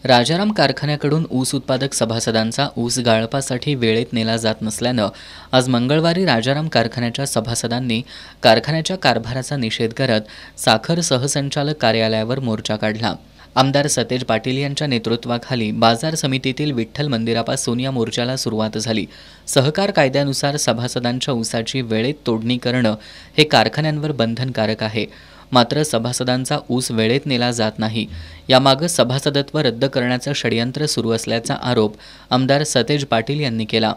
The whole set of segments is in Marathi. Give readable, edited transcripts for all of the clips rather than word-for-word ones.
राजाराम कारखान्याकडून ऊस उत्पादक सभासदांचा ऊस गाळपासाठी वेळेत नेला जात नसल्यानं आज मंगळवारी राजाराम कारखान्याच्या सभासदांनी कारखान्याच्या कारभाराचा निषेध करत साखर सहसंचालक कार्यालयावर मोर्चा काढला। आमदार सतेज पाटील यांच्या नेतृत्वाखाली बाजार समितीतील विठ्ठल मंदिरापासून या मोर्चाला सुरुवात झाली। सहकार कायद्यानुसार सभासदांच्या ऊसाची वेळेत तोडणी करणं हे कारखान्यांवर बंधनकारक आहे, मात्र सभासदांचा ऊस वेळेत नेला जात नाही। यामागं सभासदत्व रद्द करण्याचं षडयंत्र सुरू असल्याचा आरोप आमदार सतेज पाटील यांनी केला।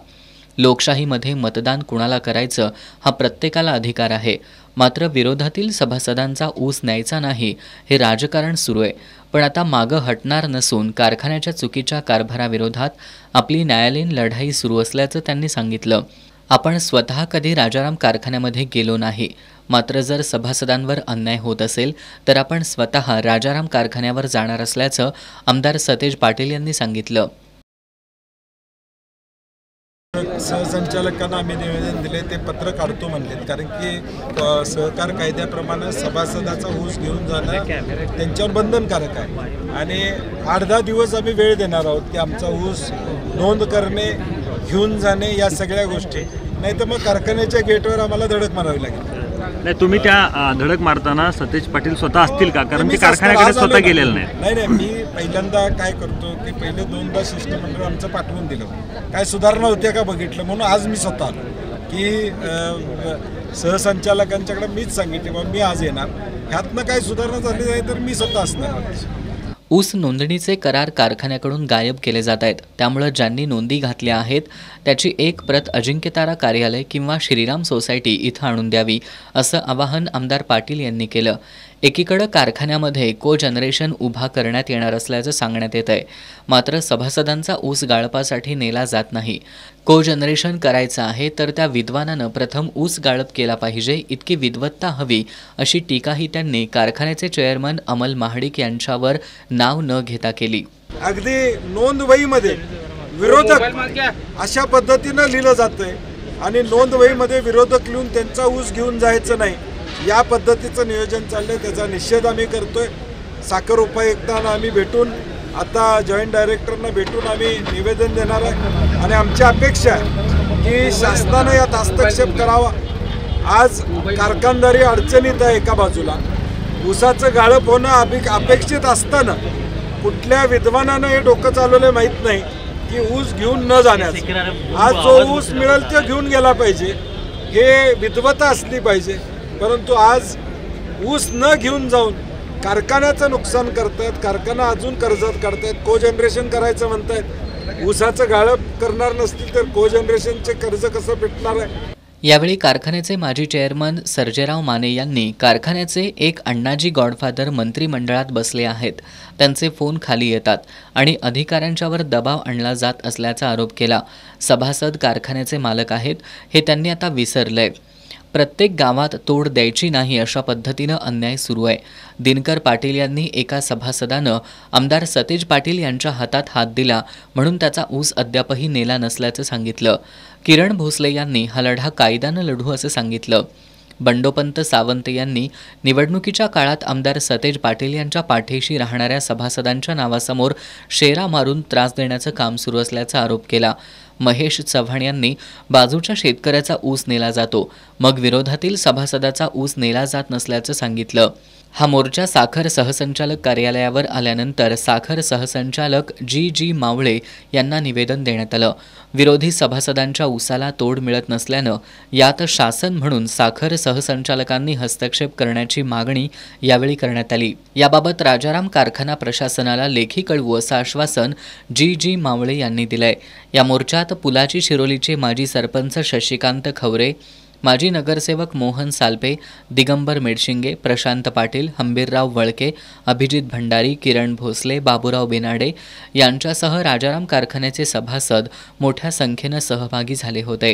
लोकशाहीमध्ये मतदान कुणाला करायचं हा प्रत्येकाला अधिकार आहे, मात्र विरोधातील सभासदांचा ऊस न्यायचा नाही हे राजकारण सुरू आहे। पण आता मागं हटणार नसून कारखान्याच्या चुकीच्या कारभाराविरोधात आपली न्यायालयीन लढाई सुरू असल्याचं त्यांनी सांगितलं। आपण स्वतः कधी राजाराम कारखान्यामध्ये गेलो नाही, मात्र जर सभासदांवर अन्याय होत असेल तर आपण स्वतः राजाराम कारखान्यावर जाणार असल्याचं आमदार सतेज पाटील यांनी सांगितलं। सहसंचालकांना आम्ही निवेदन दिले, ते पत्र काढतो म्हणले, कारण की सहकार कायद्याप्रमाणे सभासदाचा ऊस घेऊन जाणं त्यांच्यावर बंधनकारक आहे आणि 8-10 दिवस आम्ही वेळ देणार आहोत की आमचा ऊस नोंद करणे, घेऊन जाणे या सगळ्या गोष्टी, नाही तर मग कारखान्याच्या गेटवर आम्हाला धडक मारावी लागेल। नाही, तुम्ही त्या धडक मारताना सतेज पाटील स्वतः असतील का? कारण ते कारखान्याकडे स्वतः गेलेलं नाही। नाही, मी पहिल्यांदा काय करतो की पहिले 2दा शिष्टमंडळ आमचं पाठवून दिलं, काय सुधारणा होत्या का बघितलं, म्हणून आज मी स्वतः आलो की सहसंचालकांच्याकडे मीच सांगितले बाबा मी आज येणार, ह्यातनं काय सुधारणा झाली नाही तर मी स्वतः असणार। ऊस नोंदणीचे करार कारखान्याकडून गायब केले जात आहेत, त्यामुळे ज्यांनी नोंदी घातल्या आहेत त्याची एक प्रत अजिंक्यतारा कार्यालय किंवा श्रीराम सोसायटी इथं आणून द्यावी, असं आवाहन आमदार पाटील यांनी केलं। एकीकडे कारखान्यामध्ये को जनरेशन उभा करण्यात येणार असल्याचं सांगण्यात येत आहे, मात्र सभासदांचा ऊस गाळपासाठी नेला जात नाही। को जनरेशन करायचं आहे तर त्या विद्वानानं प्रथम ऊस गाळप केला पाहिजे, इतकी विद्वत्ता हवी, अशी टीकाही त्यांनी कारखान्याचे चेअरमन अमल महाडिक यांच्यावर नाव न घेता केली। अगदी नोंदवहीमध्ये विरोधक अशा पद्धतीनं लिहिलं जातंय आणि नोंदवहीमध्ये विरोधक लिहून त्यांचा ऊस घेऊन जायचं नाही, या पद्धतीचं नियोजन चाललंय, त्याचा निषेध आम्ही करतोय। साखर उपायुक्तांना आम्ही भेटून, आता जॉईंट डायरेक्टरना भेटून आम्ही निवेदन देणार आहे आणि आमची अपेक्षा आहे की शासनानं यात हस्तक्षेप करावा। आज कारखानदारी अडचणीत आहे, एका बाजूला ऊसाचं गाळप होणं अपेक्षित असताना कुठल्या विद्वानानं हे डोकं चालवलं माहीत नाही की ऊस घेऊन न जाण्याचं। आज जो ऊस मिळेल ते घेऊन गेला पाहिजे, हे विद्वत्ता असली पाहिजे, परंतु आज ऊस न घेऊन जाऊन कारखान्याचं नुकसान करतायत, कारखाना अजून कर्जात काढतायत, को जनरेशन करायचं म्हणतायत। ऊसाचं गाळप करणार नसतील तर को जनरेशनचे कर्ज कसं भेटणार आहे? यावेळी कारखान्याचे माजी चेअरमन सर्जेराव माने यांनी कारखान्याचे एक अण्णाजी गॉडफादर मंत्रिमंडळात बसले आहेत, त्यांचे फोन खाली येतात आणि अधिकाऱ्यांच्यावर दबाव आणला जात असल्याचा आरोप केला। सभासद कारखान्याचे मालक आहेत हे त्यांनी आता विसरलंय। प्रत्येक गावात तोड द्यायची नाही अशा पद्धतीनं अन्याय सुरू आहे। दिनकर पाटील यांनी एका सभासदानं आमदार सतेज पाटील यांच्या हातात हात दिला म्हणून त्याचा ऊस अद्यापही नेला नसल्याचं सांगितलं। किरण भोसले यांनी हा लढा कायद्यानं लढू असं सांगितलं। बंडोपंत सावंत यांनी निवडणुकीच्या काळात आमदार सतेज पाटील यांच्या पाठीशी राहणाऱ्या सभासदांच्या नावासमोर शेरा मारून त्रास देण्याचं काम सुरू असल्याचा आरोप केला। महेश चव्हाण यांनी बाजूच्या शेतकऱ्याचा ऊस नेला जातो, मग विरोधातील सभासदाचा ऊस नेला जात नसल्याचं सांगितलं। हा मोर्चा साखर सहसंचालक कार्यालयावर आल्यानंतर साखर सहसंचालक जी मावळे यांना निवेदन देण्यात आलं। विरोधी सभासदांच्या ऊसाला तोड मिळत नसल्यानं यात शासन म्हणून साखर सहसंचालकांनी हस्तक्षेप करण्याची मागणी यावेळी करण्यात आली। याबाबत राजाराम कारखाना प्रशासनाला लेखी कळवू असं आश्वासन जी मावळे यांनी दिलंय। या मोर्चात पुलाची शिरोलीचे माजी सरपंच शशिकांत खवरे, माजी नगरसेवक मोहन सालपे, दिगंबर मेडशिंगे, प्रशांत पाटील, हंबीरराव वळके, अभिजित भंडारी, किरण भोसले, बाबूराव बेनाडे यांच्यासह राजाराम कारखान्याचे सभासद मोठ्या संख्येनं सहभागी झाले होते।